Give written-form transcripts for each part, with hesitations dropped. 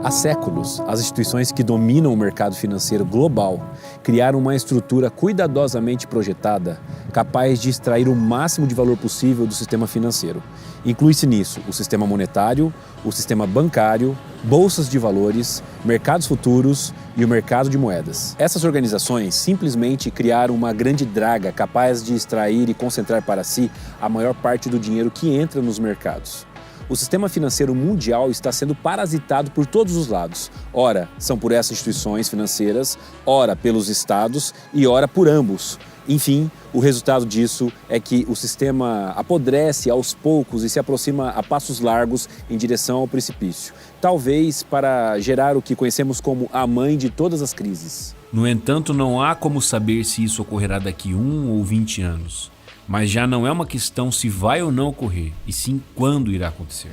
Há séculos, as instituições que dominam o mercado financeiro global criaram uma estrutura cuidadosamente projetada capaz de extrair o máximo de valor possível do sistema financeiro. Inclui-se nisso o sistema monetário, o sistema bancário, bolsas de valores, mercados futuros e o mercado de moedas. Essas organizações simplesmente criaram uma grande draga capaz de extrair e concentrar para si a maior parte do dinheiro que entra nos mercados. O sistema financeiro mundial está sendo parasitado por todos os lados. Ora, são por essas instituições financeiras, ora pelos estados e ora por ambos. Enfim, o resultado disso é que o sistema apodrece aos poucos e se aproxima a passos largos em direção ao precipício. Talvez para gerar o que conhecemos como a mãe de todas as crises. No entanto, não há como saber se isso ocorrerá daqui 1 ou 20 anos. Mas já não é uma questão se vai ou não ocorrer, e sim quando irá acontecer.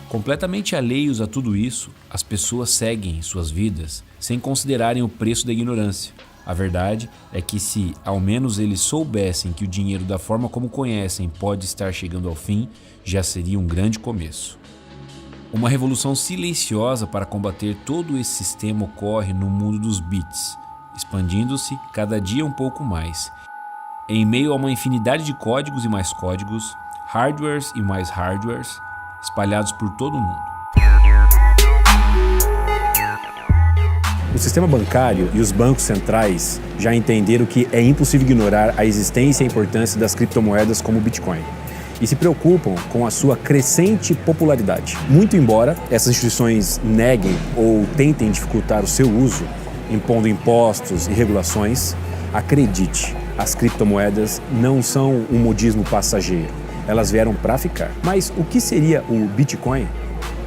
Completamente alheios a tudo isso, as pessoas seguem suas vidas sem considerarem o preço da ignorância. A verdade é que se ao menos eles soubessem que o dinheiro da forma como conhecem pode estar chegando ao fim, já seria um grande começo. Uma revolução silenciosa para combater todo esse sistema ocorre no mundo dos bits, expandindo-se cada dia um pouco mais. Em meio a uma infinidade de códigos e mais códigos, hardwares e mais hardwares, espalhados por todo o mundo. O sistema bancário e os bancos centrais já entenderam que é impossível ignorar a existência e a importância das criptomoedas como o Bitcoin e se preocupam com a sua crescente popularidade. Muito embora essas instituições neguem ou tentem dificultar o seu uso, impondo impostos e regulações, acredite, as criptomoedas não são um modismo passageiro, elas vieram para ficar. Mas o que seria o Bitcoin?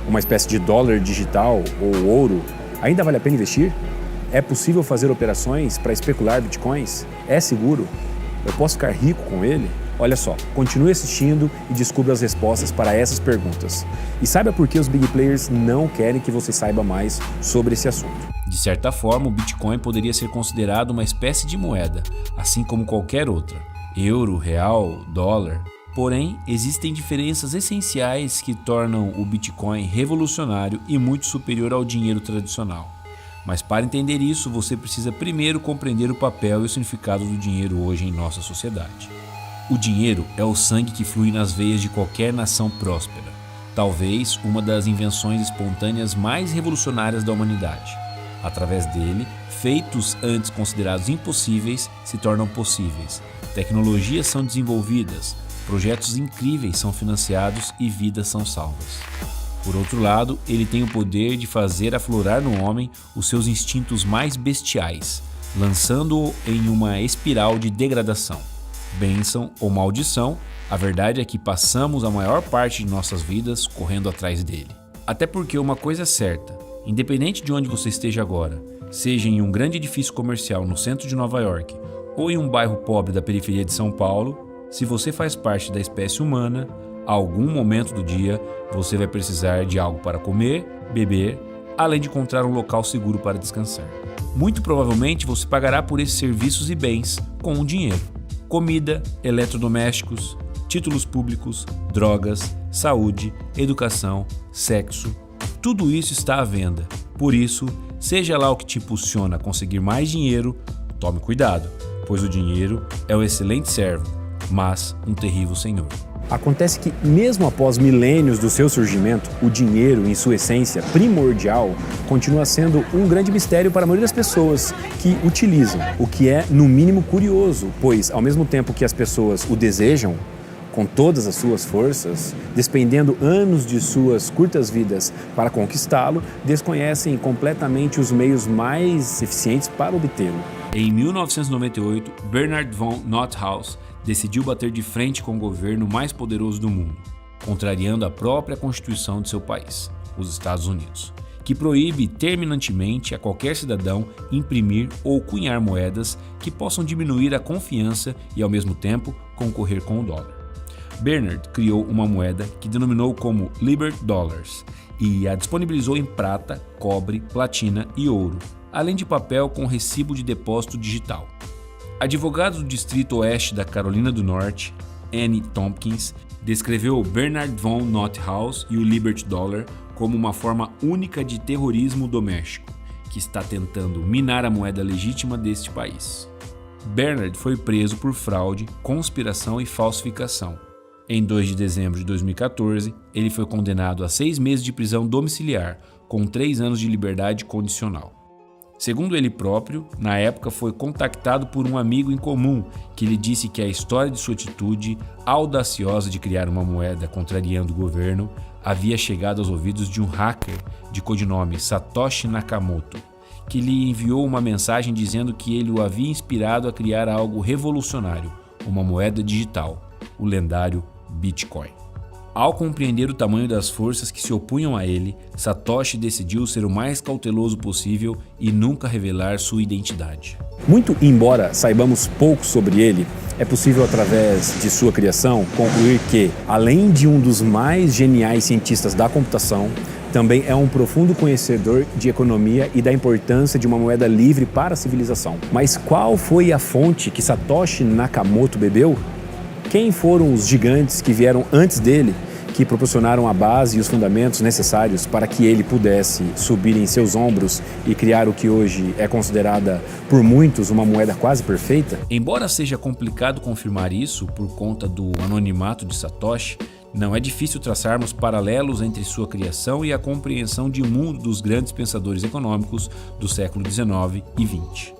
Uma espécie de dólar digital ou ouro? Ainda vale a pena investir? É possível fazer operações para especular bitcoins? É seguro? Eu posso ficar rico com ele? Olha só, continue assistindo e descubra as respostas para essas perguntas. E saiba por que os big players não querem que você saiba mais sobre esse assunto. De certa forma, o Bitcoin poderia ser considerado uma espécie de moeda, assim como qualquer outra, euro, real, dólar. Porém, existem diferenças essenciais que tornam o Bitcoin revolucionário e muito superior ao dinheiro tradicional. Mas para entender isso, você precisa primeiro compreender o papel e o significado do dinheiro hoje em nossa sociedade. O dinheiro é o sangue que flui nas veias de qualquer nação próspera, talvez uma das invenções espontâneas mais revolucionárias da humanidade. Através dele, feitos antes considerados impossíveis se tornam possíveis, tecnologias são desenvolvidas, projetos incríveis são financiados e vidas são salvas. Por outro lado, ele tem o poder de fazer aflorar no homem os seus instintos mais bestiais, lançando-o em uma espiral de degradação. Bênção ou maldição, a verdade é que passamos a maior parte de nossas vidas correndo atrás dele. Até porque uma coisa é certa, independente de onde você esteja agora, seja em um grande edifício comercial no centro de Nova York ou em um bairro pobre da periferia de São Paulo, se você faz parte da espécie humana, a algum momento do dia você vai precisar de algo para comer, beber, além de encontrar um local seguro para descansar. Muito provavelmente você pagará por esses serviços e bens com o dinheiro. Comida, eletrodomésticos, títulos públicos, drogas, saúde, educação, sexo, tudo isso está à venda. Por isso, seja lá o que te impulsiona a conseguir mais dinheiro, tome cuidado, pois o dinheiro é um excelente servo, mas um terrível senhor. Acontece que, mesmo após milênios do seu surgimento, o dinheiro, em sua essência primordial, continua sendo um grande mistério para a maioria das pessoas que utilizam, o que é, no mínimo, curioso, pois, ao mesmo tempo que as pessoas o desejam, com todas as suas forças, despendendo anos de suas curtas vidas para conquistá-lo, desconhecem completamente os meios mais eficientes para obtê-lo. Em 1998, Bernard von Nothaus decidiu bater de frente com o governo mais poderoso do mundo, contrariando a própria Constituição de seu país, os Estados Unidos, que proíbe terminantemente a qualquer cidadão imprimir ou cunhar moedas que possam diminuir a confiança e, ao mesmo tempo, concorrer com o dólar. Bernard criou uma moeda que denominou como Liber Dollars e a disponibilizou em prata, cobre, platina e ouro, além de papel com recibo de depósito digital. Advogados do Distrito Oeste da Carolina do Norte, Annie Tompkins descreveu o Bernard von Nothaus e o Liberty Dollar como uma forma única de terrorismo doméstico, que está tentando minar a moeda legítima deste país. Bernard foi preso por fraude, conspiração e falsificação. Em 2 de dezembro de 2014, ele foi condenado a 6 meses de prisão domiciliar, com 3 anos de liberdade condicional. Segundo ele próprio, na época foi contactado por um amigo em comum que lhe disse que a história de sua atitude audaciosa de criar uma moeda contrariando o governo havia chegado aos ouvidos de um hacker de codinome Satoshi Nakamoto, que lhe enviou uma mensagem dizendo que ele o havia inspirado a criar algo revolucionário, uma moeda digital, o lendário Bitcoin. Ao compreender o tamanho das forças que se opunham a ele, Satoshi decidiu ser o mais cauteloso possível e nunca revelar sua identidade. Muito embora saibamos pouco sobre ele, é possível, através de sua criação, concluir que, além de um dos mais geniais cientistas da computação, também é um profundo conhecedor de economia e da importância de uma moeda livre para a civilização. Mas qual foi a fonte que Satoshi Nakamoto bebeu? Quem foram os gigantes que vieram antes dele, que proporcionaram a base e os fundamentos necessários para que ele pudesse subir em seus ombros e criar o que hoje é considerada por muitos uma moeda quase perfeita? Embora seja complicado confirmar isso por conta do anonimato de Satoshi, não é difícil traçarmos paralelos entre sua criação e a compreensão de mundo dos grandes pensadores econômicos do século XIX e XX.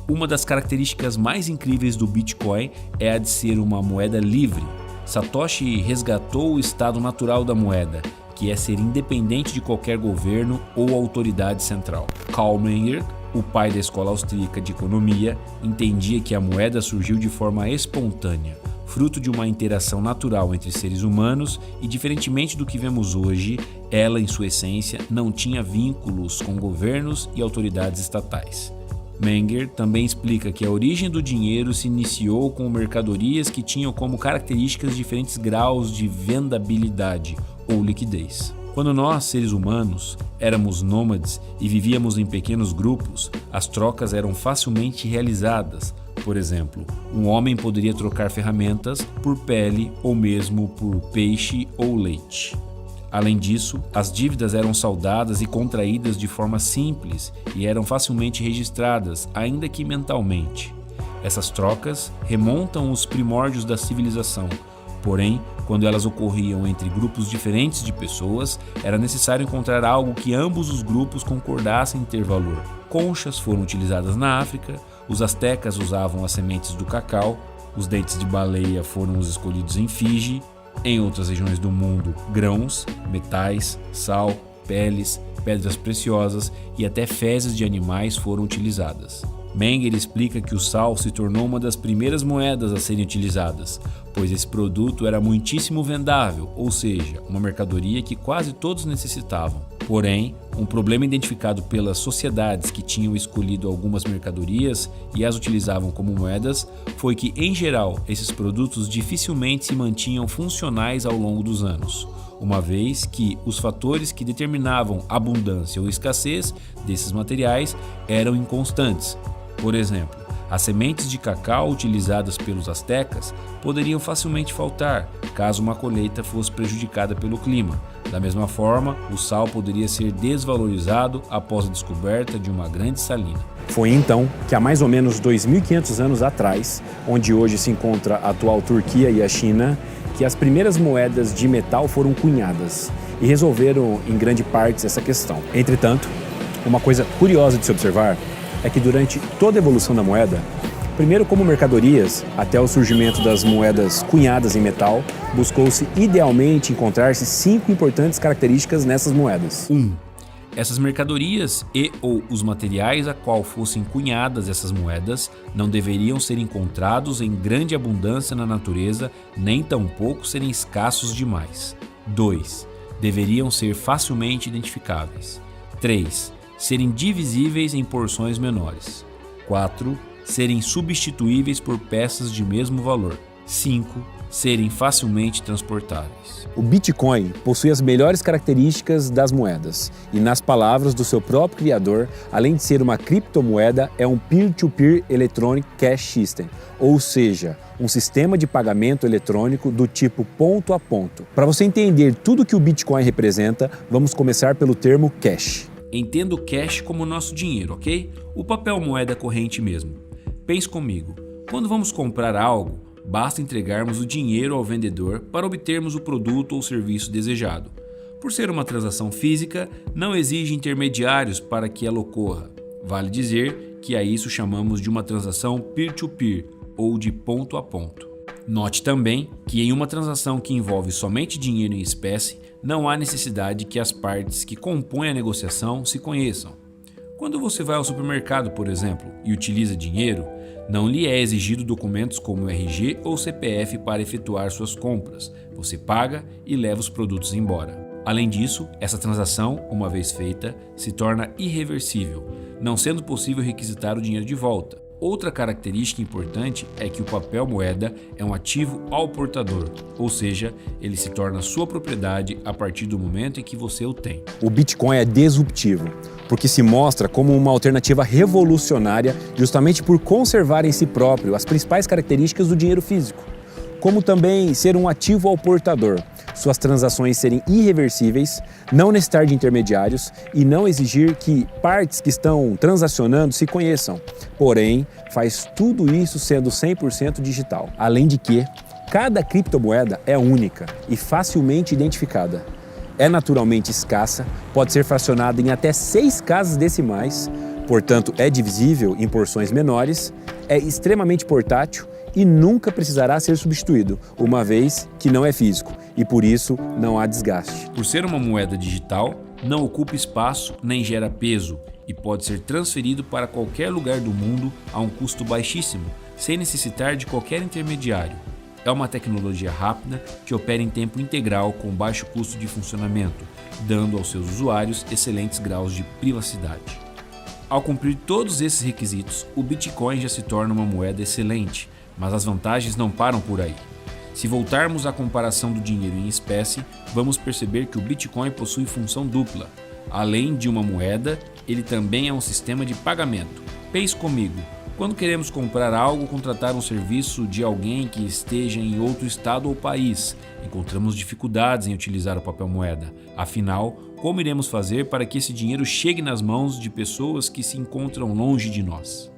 Uma das características mais incríveis do Bitcoin é a de ser uma moeda livre. Satoshi resgatou o estado natural da moeda, que é ser independente de qualquer governo ou autoridade central. Karl Menger, o pai da escola austríaca de economia, entendia que a moeda surgiu de forma espontânea, fruto de uma interação natural entre seres humanos e, diferentemente do que vemos hoje, ela, em sua essência, não tinha vínculos com governos e autoridades estatais. Menger também explica que a origem do dinheiro se iniciou com mercadorias que tinham como características diferentes graus de vendabilidade ou liquidez. Quando nós, seres humanos, éramos nômades e vivíamos em pequenos grupos, as trocas eram facilmente realizadas. Por exemplo, um homem poderia trocar ferramentas por pele ou mesmo por peixe ou leite. Além disso, as dívidas eram saldadas e contraídas de forma simples e eram facilmente registradas, ainda que mentalmente. Essas trocas remontam os primórdios da civilização. Porém, quando elas ocorriam entre grupos diferentes de pessoas, era necessário encontrar algo que ambos os grupos concordassem em ter valor. Conchas foram utilizadas na África, os astecas usavam as sementes do cacau, os dentes de baleia foram os escolhidos em Fiji. Em outras regiões do mundo, grãos, metais, sal, peles, pedras preciosas e até fezes de animais foram utilizadas. Menger explica que o sal se tornou uma das primeiras moedas a serem utilizadas, pois esse produto era muitíssimo vendável, ou seja, uma mercadoria que quase todos necessitavam. Porém, um problema identificado pelas sociedades que tinham escolhido algumas mercadorias e as utilizavam como moedas foi que, em geral, esses produtos dificilmente se mantinham funcionais ao longo dos anos, uma vez que os fatores que determinavam abundância ou escassez desses materiais eram inconstantes. Por exemplo, as sementes de cacau utilizadas pelos astecas poderiam facilmente faltar caso uma colheita fosse prejudicada pelo clima. Da mesma forma, o sal poderia ser desvalorizado após a descoberta de uma grande salina. Foi então que há mais ou menos 2.500 anos atrás, onde hoje se encontra a atual Turquia e a China, que as primeiras moedas de metal foram cunhadas e resolveram em grande parte essa questão. Entretanto, uma coisa curiosa de se observar é que durante toda a evolução da moeda, primeiro como mercadorias, até o surgimento das moedas cunhadas em metal, buscou-se idealmente encontrar-se 5 importantes características nessas moedas. 1. Essas mercadorias e ou os materiais a qual fossem cunhadas essas moedas não deveriam ser encontrados em grande abundância na natureza, nem tampouco serem escassos demais. 2. Deveriam ser facilmente identificáveis. 3. Serem divisíveis em porções menores. 4. Serem substituíveis por peças de mesmo valor. 5. serem facilmente transportáveis. O Bitcoin possui as melhores características das moedas e, nas palavras do seu próprio criador, além de ser uma criptomoeda, é um Peer-to-Peer Electronic Cash System, ou seja, um sistema de pagamento eletrônico do tipo ponto a ponto. Para você entender tudo que o Bitcoin representa, vamos começar pelo termo cash. Entenda o cash como nosso dinheiro, ok? O papel moeda corrente mesmo. Pense comigo, quando vamos comprar algo, basta entregarmos o dinheiro ao vendedor para obtermos o produto ou serviço desejado. Por ser uma transação física, não exige intermediários para que ela ocorra. Vale dizer que a isso chamamos de uma transação peer-to-peer ou de ponto a ponto. Note também que em uma transação que envolve somente dinheiro em espécie, não há necessidade que as partes que compõem a negociação se conheçam. Quando você vai ao supermercado, por exemplo, e utiliza dinheiro, não lhe é exigido documentos como RG ou CPF para efetuar suas compras. Você paga e leva os produtos embora. Além disso, essa transação, uma vez feita, se torna irreversível, não sendo possível requisitar o dinheiro de volta. Outra característica importante é que o papel moeda é um ativo ao portador, ou seja, ele se torna sua propriedade a partir do momento em que você o tem. O Bitcoin é disruptivo, porque se mostra como uma alternativa revolucionária justamente por conservar em si próprio as principais características do dinheiro físico, como também ser um ativo ao portador, suas transações serem irreversíveis, não necessitar de intermediários e não exigir que partes que estão transacionando se conheçam. Porém, faz tudo isso sendo 100% digital. Além de que, cada criptomoeda é única e facilmente identificada. É naturalmente escassa, pode ser fracionada em até 6 casas decimais, portanto é divisível em porções menores, é extremamente portátil e nunca precisará ser substituído, uma vez que não é físico e por isso não há desgaste. Por ser uma moeda digital, não ocupa espaço nem gera peso e pode ser transferido para qualquer lugar do mundo a um custo baixíssimo, sem necessitar de qualquer intermediário. É uma tecnologia rápida que opera em tempo integral com baixo custo de funcionamento, dando aos seus usuários excelentes graus de privacidade. Ao cumprir todos esses requisitos, o Bitcoin já se torna uma moeda excelente, mas as vantagens não param por aí. Se voltarmos à comparação do dinheiro em espécie, vamos perceber que o Bitcoin possui função dupla. Além de uma moeda, ele também é um sistema de pagamento. Pense comigo, quando queremos comprar algo ou contratar um serviço de alguém que esteja em outro estado ou país, encontramos dificuldades em utilizar o papel moeda. Afinal, como iremos fazer para que esse dinheiro chegue nas mãos de pessoas que se encontram longe de nós?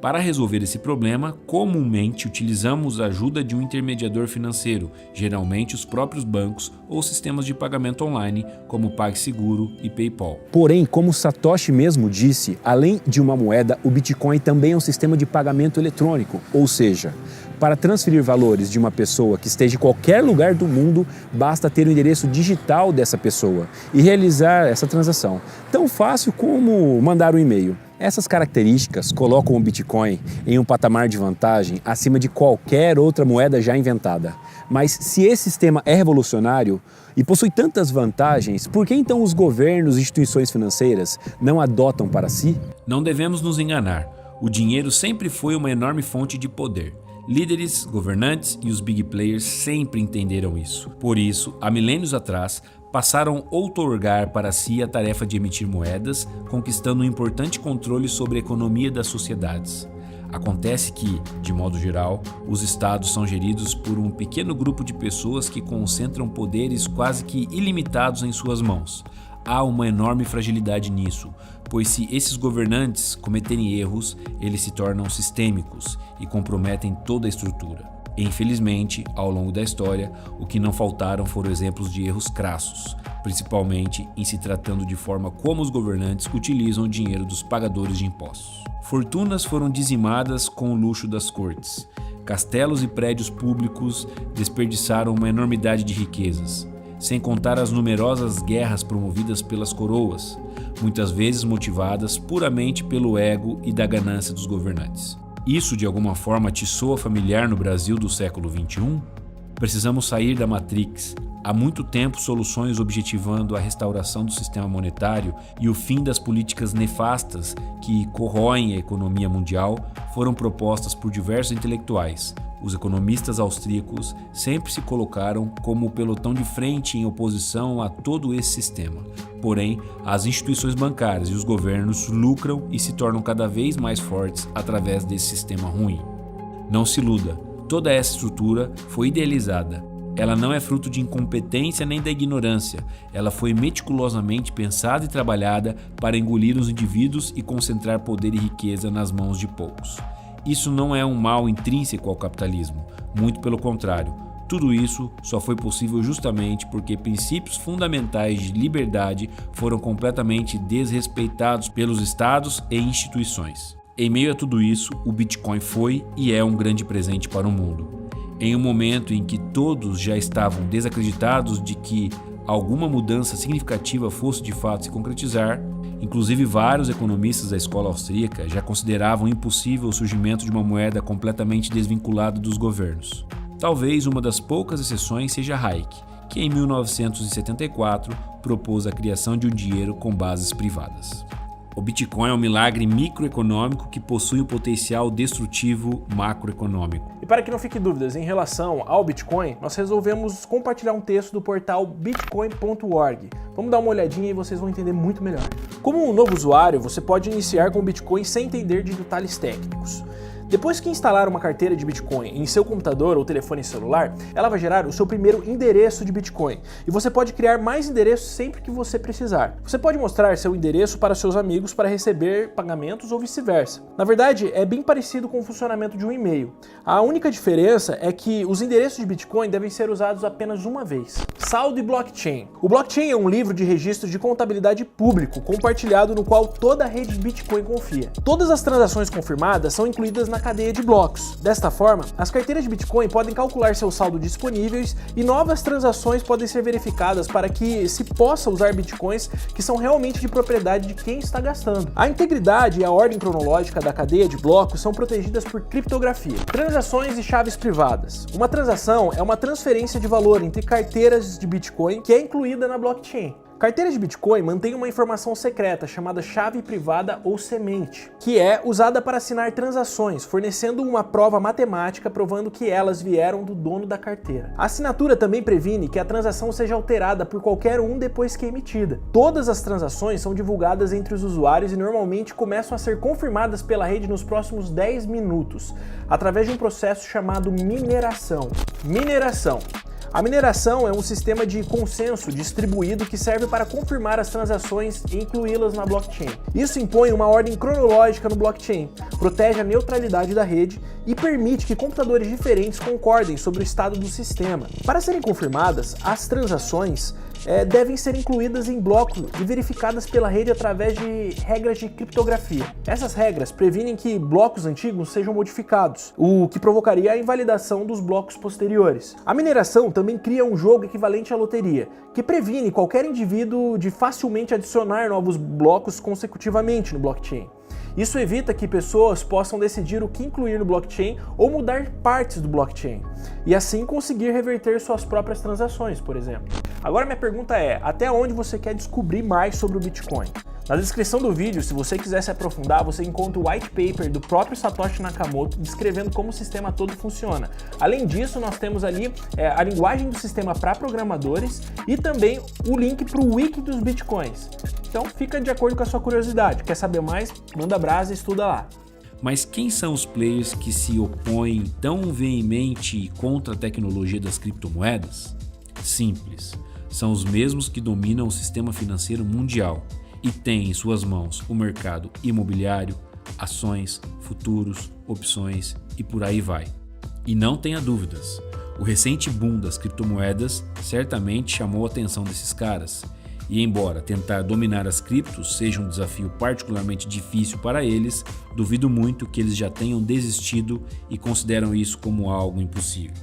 Para resolver esse problema, comumente utilizamos a ajuda de um intermediador financeiro, geralmente os próprios bancos ou sistemas de pagamento online, como PagSeguro e PayPal. Porém, como Satoshi mesmo disse, além de uma moeda, o Bitcoin também é um sistema de pagamento eletrônico, ou seja, para transferir valores de uma pessoa que esteja em qualquer lugar do mundo, basta ter o endereço digital dessa pessoa e realizar essa transação. Tão fácil como mandar um e-mail. Essas características colocam o Bitcoin em um patamar de vantagem acima de qualquer outra moeda já inventada. Mas se esse sistema é revolucionário e possui tantas vantagens, por que então os governos e instituições financeiras não adotam para si? Não devemos nos enganar. O dinheiro sempre foi uma enorme fonte de poder. Líderes, governantes e os big players sempre entenderam isso. Por isso, há milênios atrás, passaram a outorgar para si a tarefa de emitir moedas, conquistando um importante controle sobre a economia das sociedades. Acontece que, de modo geral, os estados são geridos por um pequeno grupo de pessoas que concentram poderes quase que ilimitados em suas mãos. Há uma enorme fragilidade nisso, pois se esses governantes cometerem erros, eles se tornam sistêmicos e comprometem toda a estrutura. E, infelizmente, ao longo da história, o que não faltaram foram exemplos de erros crassos, principalmente em se tratando de forma como os governantes utilizam o dinheiro dos pagadores de impostos. Fortunas foram dizimadas com o luxo das cortes. Castelos e prédios públicos desperdiçaram uma enormidade de riquezas, sem contar as numerosas guerras promovidas pelas coroas, muitas vezes motivadas puramente pelo ego e da ganância dos governantes. Isso de alguma forma te soa familiar no Brasil do século XXI? Precisamos sair da Matrix. Há muito tempo, soluções objetivando a restauração do sistema monetário e o fim das políticas nefastas que corroem a economia mundial foram propostas por diversos intelectuais. Os economistas austríacos sempre se colocaram como o pelotão de frente em oposição a todo esse sistema. Porém, as instituições bancárias e os governos lucram e se tornam cada vez mais fortes através desse sistema ruim. Não se iluda, toda essa estrutura foi idealizada. Ela não é fruto de incompetência nem da ignorância. Ela foi meticulosamente pensada e trabalhada para engolir os indivíduos e concentrar poder e riqueza nas mãos de poucos. Isso não é um mal intrínseco ao capitalismo, muito pelo contrário. Tudo isso só foi possível justamente porque princípios fundamentais de liberdade foram completamente desrespeitados pelos estados e instituições. Em meio a tudo isso, o Bitcoin foi e é um grande presente para o mundo. Em um momento em que todos já estavam desacreditados de que alguma mudança significativa fosse de fato se concretizar, inclusive vários economistas da escola austríaca já consideravam impossível o surgimento de uma moeda completamente desvinculada dos governos. Talvez uma das poucas exceções seja Hayek, que em 1974 propôs a criação de um dinheiro com bases privadas. O Bitcoin é um milagre microeconômico que possui um potencial destrutivo macroeconômico. E para que não fique dúvidas em relação ao Bitcoin, nós resolvemos compartilhar um texto do portal bitcoin.org. Vamos dar uma olhadinha e vocês vão entender muito melhor. Como um novo usuário, você pode iniciar com o Bitcoin sem entender de detalhes técnicos. Depois que instalar uma carteira de Bitcoin em seu computador ou telefone celular, ela vai gerar o seu primeiro endereço de Bitcoin e você pode criar mais endereços sempre que você precisar. Você pode mostrar seu endereço para seus amigos para receber pagamentos ou vice-versa. Na verdade, é bem parecido com o funcionamento de um e-mail. A única diferença é que os endereços de Bitcoin devem ser usados apenas uma vez. Saldo e blockchain. O blockchain é um livro de registro de contabilidade público compartilhado no qual toda a rede Bitcoin confia. Todas as transações confirmadas são incluídas na cadeia de blocos. Desta forma, as carteiras de Bitcoin podem calcular seu saldo disponíveis e novas transações podem ser verificadas para que se possa usar Bitcoins que são realmente de propriedade de quem está gastando. A integridade e a ordem cronológica da cadeia de blocos são protegidas por criptografia. Transações e chaves privadas. Uma transação é uma transferência de valor entre carteiras de Bitcoin que é incluída na blockchain. Carteiras de Bitcoin mantêm uma informação secreta chamada chave privada ou semente, que é usada para assinar transações, fornecendo uma prova matemática provando que elas vieram do dono da carteira. A assinatura também previne que a transação seja alterada por qualquer um depois que é emitida. Todas as transações são divulgadas entre os usuários e normalmente começam a ser confirmadas pela rede nos próximos 10 minutos, através de um processo chamado mineração. A mineração é um sistema de consenso distribuído que serve para confirmar as transações e incluí-las na blockchain. Isso impõe uma ordem cronológica no blockchain, protege a neutralidade da rede e permite que computadores diferentes concordem sobre o estado do sistema. Para serem confirmadas, as transações devem ser incluídas em blocos e verificadas pela rede através de regras de criptografia. Essas regras previnem que blocos antigos sejam modificados, o que provocaria a invalidação dos blocos posteriores. A mineração também cria um jogo equivalente à loteria, que previne qualquer indivíduo de facilmente adicionar novos blocos consecutivamente no blockchain. Isso evita que pessoas possam decidir o que incluir no blockchain ou mudar partes do blockchain, e assim conseguir reverter suas próprias transações, por exemplo. Agora minha pergunta é, até onde você quer descobrir mais sobre o Bitcoin? Na descrição do vídeo, se você quiser se aprofundar, você encontra o white paper do próprio Satoshi Nakamoto descrevendo como o sistema todo funciona. Além disso, nós temos ali a linguagem do sistema para programadores e também o link para o wiki dos Bitcoins. Então fica de acordo com a sua curiosidade. Quer saber mais? Manda brasa e estuda lá. Mas quem são os players que se opõem tão veemente contra a tecnologia das criptomoedas? Simples, são os mesmos que dominam o sistema financeiro mundial e têm em suas mãos o mercado imobiliário, ações, futuros, opções e por aí vai. E não tenha dúvidas, o recente boom das criptomoedas certamente chamou a atenção desses caras. E embora tentar dominar as criptos seja um desafio particularmente difícil para eles, duvido muito que eles já tenham desistido e consideram isso como algo impossível.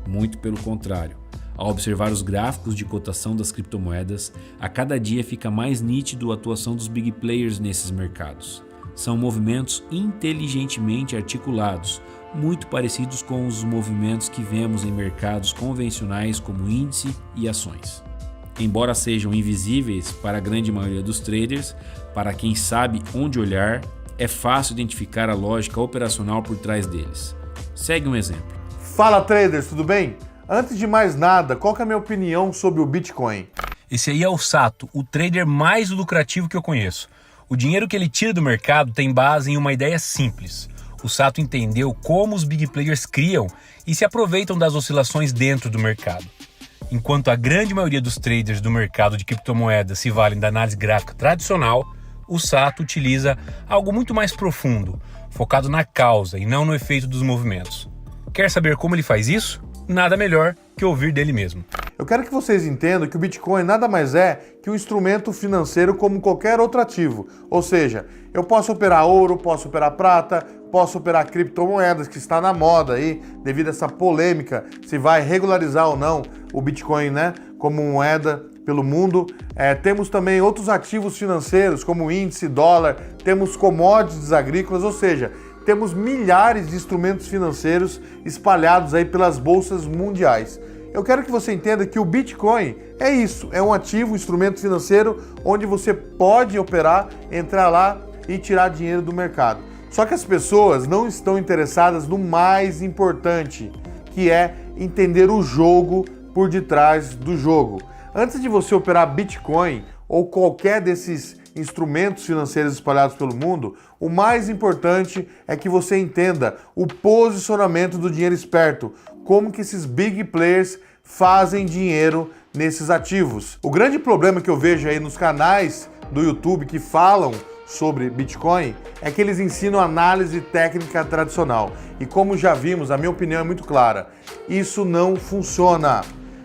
Muito pelo contrário. Ao observar os gráficos de cotação das criptomoedas, a cada dia fica mais nítido a atuação dos big players nesses mercados. São movimentos inteligentemente articulados, muito parecidos com os movimentos que vemos em mercados convencionais como índice e ações. Embora sejam invisíveis para a grande maioria dos traders, para quem sabe onde olhar, é fácil identificar a lógica operacional por trás deles. Segue um exemplo. Fala traders, tudo bem? Antes de mais nada, qual que é a minha opinião sobre o Bitcoin? Esse aí é o Sato, o trader mais lucrativo que eu conheço. O dinheiro que ele tira do mercado tem base em uma ideia simples. O Sato entendeu como os big players criam e se aproveitam das oscilações dentro do mercado. Enquanto a grande maioria dos traders do mercado de criptomoedas se valem da análise gráfica tradicional, o Sato utiliza algo muito mais profundo, focado na causa e não no efeito dos movimentos. Quer saber como ele faz isso? Nada melhor que ouvir dele mesmo. Eu quero que vocês entendam que o Bitcoin nada mais é que um instrumento financeiro como qualquer outro ativo. Ou seja, eu posso operar ouro, posso operar prata, posso operar criptomoedas, que está na moda aí, devido a essa polêmica, se vai regularizar ou não o Bitcoin, né, como moeda pelo mundo. Temos também outros ativos financeiros, como índice, dólar, temos commodities agrícolas, ou seja, temos milhares de instrumentos financeiros espalhados aí pelas bolsas mundiais. Eu quero que você entenda que o Bitcoin é isso, é um ativo, um instrumento financeiro onde você pode operar, entrar lá e tirar dinheiro do mercado. Só que as pessoas não estão interessadas no mais importante, que é entender o jogo por detrás do jogo. Antes de você operar Bitcoin ou qualquer desses instrumentos financeiros espalhados pelo mundo, o mais importante é que você entenda o posicionamento do dinheiro esperto, como que esses big players fazem dinheiro nesses ativos. O grande problema que eu vejo aí nos canais do YouTube que falam sobre Bitcoin é que eles ensinam análise técnica tradicional. E como já vimos, a minha opinião é muito clara, isso não funciona.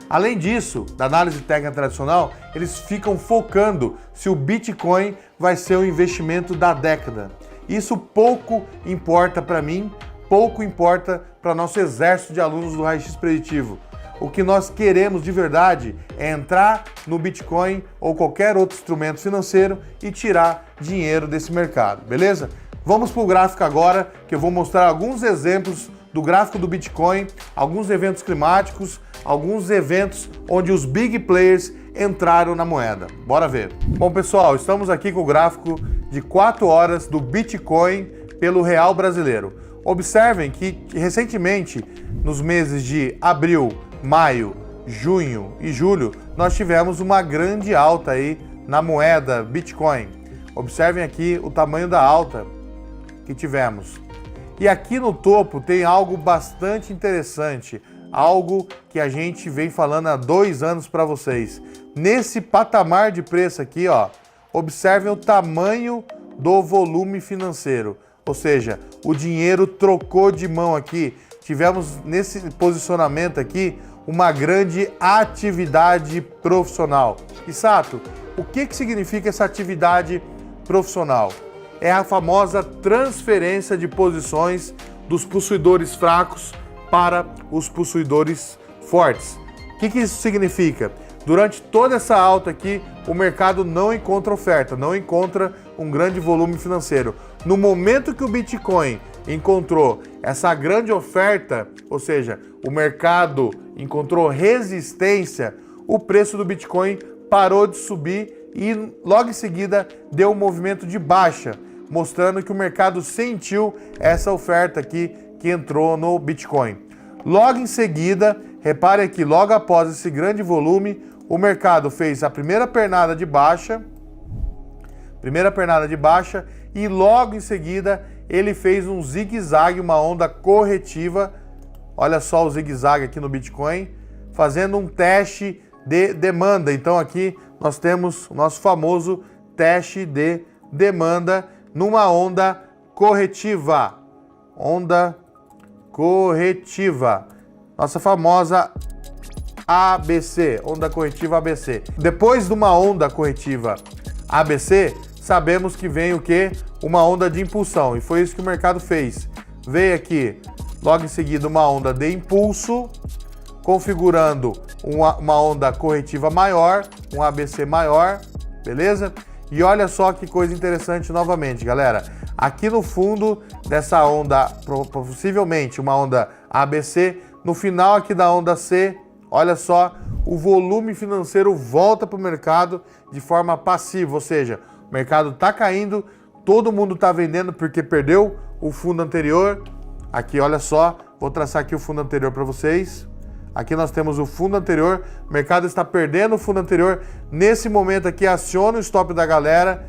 Além disso, da análise técnica tradicional, eles ficam focando se o Bitcoin vai ser o investimento da década. Isso pouco importa para mim, pouco importa para nosso exército de alunos do Raio-X Preditivo. O que nós queremos de verdade é entrar no Bitcoin ou qualquer outro instrumento financeiro e tirar dinheiro desse mercado, beleza? Vamos para o gráfico agora, que eu vou mostrar alguns exemplos do gráfico do Bitcoin, alguns eventos climáticos, alguns eventos onde os big players entraram na moeda. Bora ver. Bom, pessoal, estamos aqui com o gráfico de 4 horas do Bitcoin pelo real brasileiro. Observem que recentemente, nos meses de abril, maio, junho e julho, nós tivemos uma grande alta aí na moeda Bitcoin. Observem aqui o tamanho da alta que tivemos. E aqui no topo tem algo bastante interessante, algo que a gente vem falando há 2 anos para vocês. Nesse patamar de preço aqui, ó, observem o tamanho do volume financeiro, ou seja, o dinheiro trocou de mão aqui. Tivemos nesse posicionamento aqui uma grande atividade profissional. E Sato, o que significa essa atividade profissional? É a famosa transferência de posições dos possuidores fracos para os possuidores fortes. O que isso significa? Durante toda essa alta aqui, o mercado não encontra oferta, não encontra um grande volume financeiro. No momento que o Bitcoin encontrou essa grande oferta, ou seja, o mercado encontrou resistência, o preço do Bitcoin parou de subir e logo em seguida deu um movimento de baixa, mostrando que o mercado sentiu essa oferta aqui que entrou no Bitcoin. Logo em seguida, repare aqui, logo após esse grande volume, o mercado fez a primeira pernada de baixa e logo em seguida ele fez um zigue-zague, uma onda corretiva. Olha só o zigue-zague aqui no Bitcoin, fazendo um teste de demanda. Então aqui nós temos o nosso famoso teste de demanda numa onda corretiva. Onda corretiva. Nossa famosa ABC, onda corretiva ABC. Depois de uma onda corretiva ABC, sabemos que vem o quê? Uma onda de impulsão. E foi isso que o mercado fez. Veio aqui, logo em seguida, uma onda de impulso, configurando uma onda corretiva maior, um ABC maior, beleza? E olha só que coisa interessante novamente, galera. Aqui no fundo dessa onda, possivelmente uma onda ABC, no final aqui da onda C, olha só, o volume financeiro volta para o mercado de forma passiva, ou seja, o mercado está caindo, todo mundo está vendendo porque perdeu o fundo anterior. Aqui, olha só, Vou traçar aqui o fundo anterior para vocês. Aqui nós temos o fundo anterior, o mercado está perdendo o fundo anterior. Nesse momento aqui, aciona o stop da galera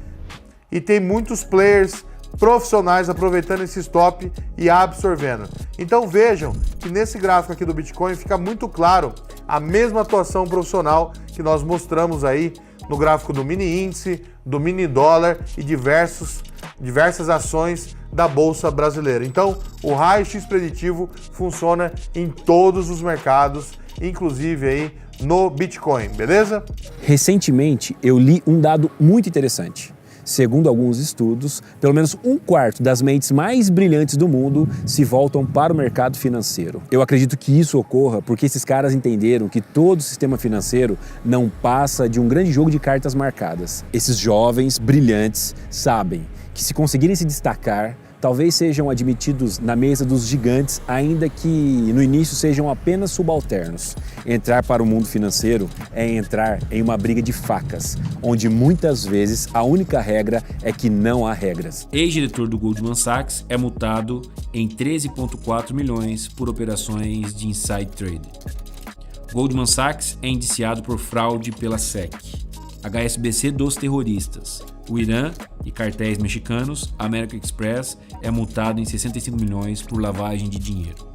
e tem muitos players profissionais aproveitando esse stop e absorvendo. Então vejam que nesse gráfico aqui do Bitcoin fica muito claro a mesma atuação profissional que nós mostramos aí no gráfico do mini índice, do mini dólar e diversas ações da Bolsa Brasileira. Então, o raio-x preditivo funciona em todos os mercados, inclusive aí no Bitcoin, beleza? Recentemente, eu li um dado muito interessante. Segundo alguns estudos, pelo menos 1/4 das mentes mais brilhantes do mundo se voltam para o mercado financeiro. Eu acredito que isso ocorra porque esses caras entenderam que todo o sistema financeiro não passa de um grande jogo de cartas marcadas. Esses jovens brilhantes sabem que se conseguirem se destacar, talvez sejam admitidos na mesa dos gigantes, ainda que no início sejam apenas subalternos. Entrar para o mundo financeiro é entrar em uma briga de facas, onde muitas vezes a única regra é que não há regras. Ex-diretor do Goldman Sachs é multado em 13,4 milhões por operações de inside trading. Goldman Sachs é indiciado por fraude pela SEC. HSBC dos terroristas. O Irã e cartéis mexicanos, American Express é multado em 65 milhões por lavagem de dinheiro.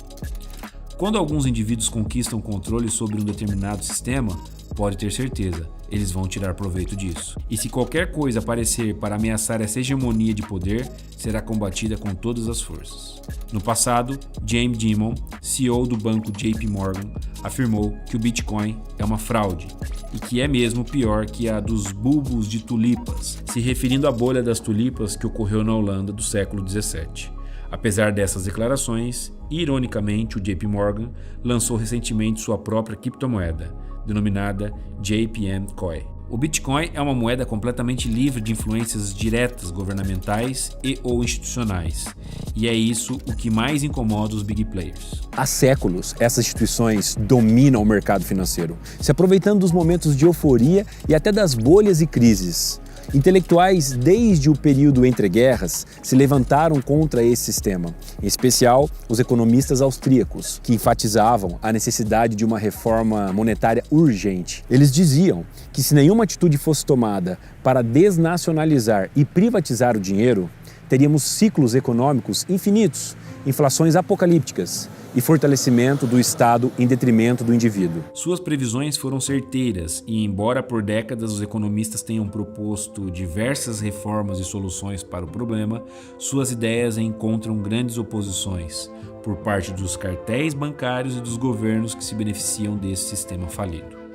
Quando alguns indivíduos conquistam controle sobre um determinado sistema, pode ter certeza, eles vão tirar proveito disso. E se qualquer coisa aparecer para ameaçar essa hegemonia de poder, será combatida com todas as forças. No passado, Jamie Dimon, CEO do banco JP Morgan, afirmou que o Bitcoin é uma fraude e que é mesmo pior que a dos bulbos de tulipas, se referindo à bolha das tulipas que ocorreu na Holanda do século XVII. Apesar dessas declarações, ironicamente, o JP Morgan lançou recentemente sua própria criptomoeda, denominada JPM Coin. O Bitcoin é uma moeda completamente livre de influências diretas governamentais e ou institucionais, e é isso o que mais incomoda os big players. Há séculos, essas instituições dominam o mercado financeiro, se aproveitando dos momentos de euforia e até das bolhas e crises. Intelectuais, desde o período entre guerras, se levantaram contra esse sistema, em especial os economistas austríacos, que enfatizavam a necessidade de uma reforma monetária urgente. Eles diziam que se nenhuma atitude fosse tomada para desnacionalizar e privatizar o dinheiro, teríamos ciclos econômicos infinitos, inflações apocalípticas e fortalecimento do Estado em detrimento do indivíduo. Suas previsões foram certeiras e, embora por décadas os economistas tenham proposto diversas reformas e soluções para o problema, suas ideias encontram grandes oposições por parte dos cartéis bancários e dos governos que se beneficiam desse sistema falido.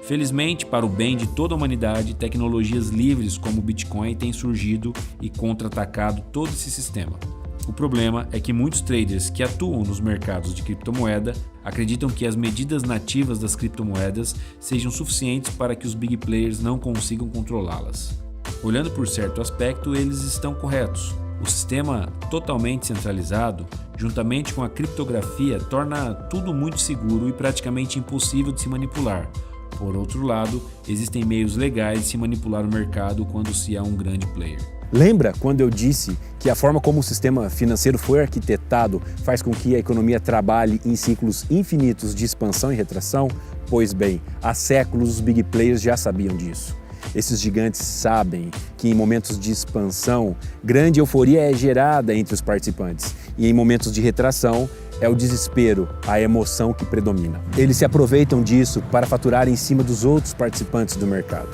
Felizmente, para o bem de toda a humanidade, tecnologias livres como o Bitcoin têm surgido e contra-atacado todo esse sistema. O problema é que muitos traders que atuam nos mercados de criptomoeda acreditam que as medidas nativas das criptomoedas sejam suficientes para que os big players não consigam controlá-las. Olhando por certo aspecto, eles estão corretos. O sistema totalmente centralizado, juntamente com a criptografia, torna tudo muito seguro e praticamente impossível de se manipular. Por outro lado, existem meios legais de se manipular o mercado quando se há um grande player. Lembra quando eu disse que a forma como o sistema financeiro foi arquitetado faz com que a economia trabalhe em ciclos infinitos de expansão e retração? Pois bem, há séculos os big players já sabiam disso. Esses gigantes sabem que em momentos de expansão, grande euforia é gerada entre os participantes e em momentos de retração, é o desespero, a emoção que predomina. Eles se aproveitam disso para faturar em cima dos outros participantes do mercado.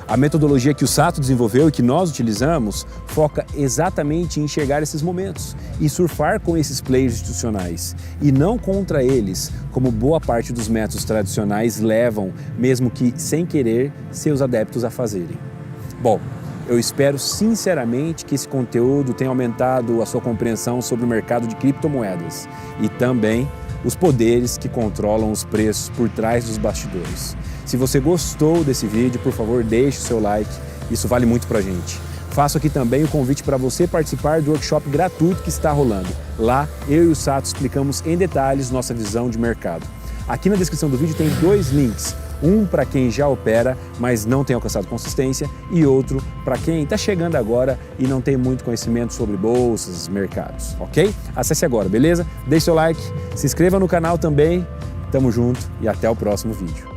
A metodologia que o Sato desenvolveu e que nós utilizamos foca exatamente em enxergar esses momentos e surfar com esses players institucionais e não contra eles, como boa parte dos métodos tradicionais levam, mesmo que sem querer, seus adeptos a fazerem. Bom, eu espero sinceramente que esse conteúdo tenha aumentado a sua compreensão sobre o mercado de criptomoedas e também os poderes que controlam os preços por trás dos bastidores. Se você gostou desse vídeo, por favor, deixe o seu like, isso vale muito pra gente. Faço aqui também o convite para você participar do workshop gratuito que está rolando. Lá, eu e o Sato explicamos em detalhes nossa visão de mercado. Aqui na descrição do vídeo tem 2 links. Um para quem já opera, mas não tem alcançado consistência, e outro para quem está chegando agora e não tem muito conhecimento sobre bolsas, mercados, ok? Acesse agora, beleza? Deixe seu like, se inscreva no canal também, tamo junto e até o próximo vídeo.